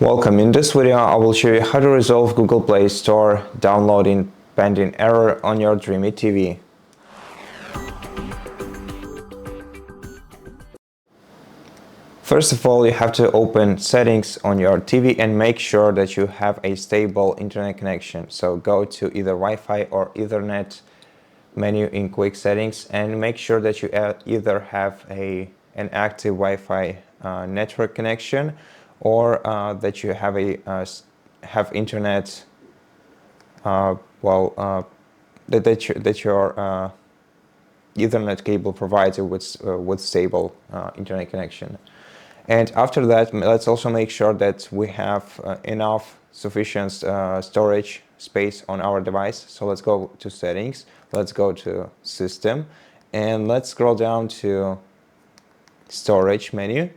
Welcome. In this video, I will show you how to resolve Google Play Store downloading pending error on your DREAME TV. First of all, you have to open settings on your TV and make sure that you have a stable internet connection. So go to either Wi-Fi or Ethernet menu in quick settings and make sure that you either have an active Wi-Fi network connection or that you have have internet that your Ethernet cable provides you with stable internet connection. And after that, let's also make sure that we have sufficient storage space on our device. So let's go to settings, let's go to system, and let's scroll down to storage menu.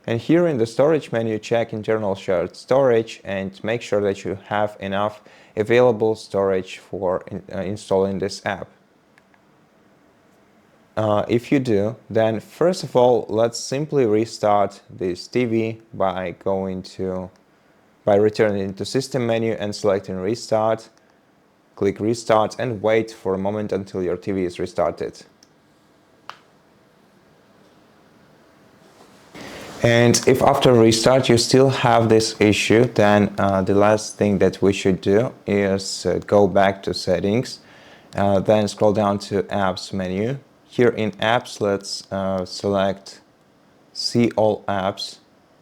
And here in the storage menu, check internal shared storage and make sure that you have enough available storage for installing this app. If you do, then first of all, let's simply restart this TV by returning to system menu and selecting restart. Click restart and wait for a moment until your TV is restarted. And if after restart you still have this issue, then the last thing that we should do is go back to settings, then scroll down to apps menu. Here in apps, let's select see all apps,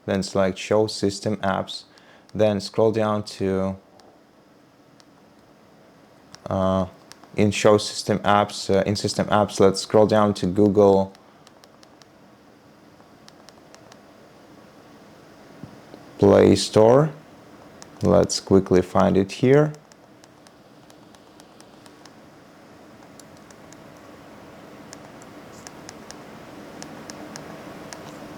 then select show system apps, then scroll down to in show system apps, in system apps, let's scroll down to Google Play Store. Let's quickly find it here.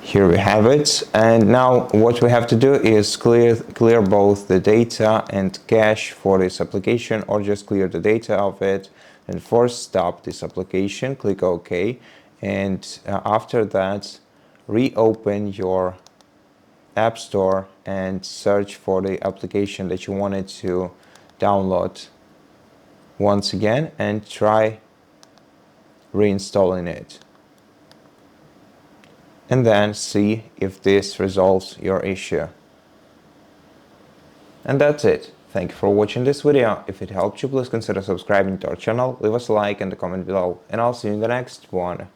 Here we have it, and now what we have to do is clear both the data and cache for this application, or just clear the data of it and force stop this application. Click OK, and after that reopen your App Store and search for the application that you wanted to download once again and try reinstalling it. And then see if this resolves your issue. And that's it. Thank you for watching this video. If it helped you, please consider subscribing to our channel, leave us a like and a comment below, and I'll see you in the next one.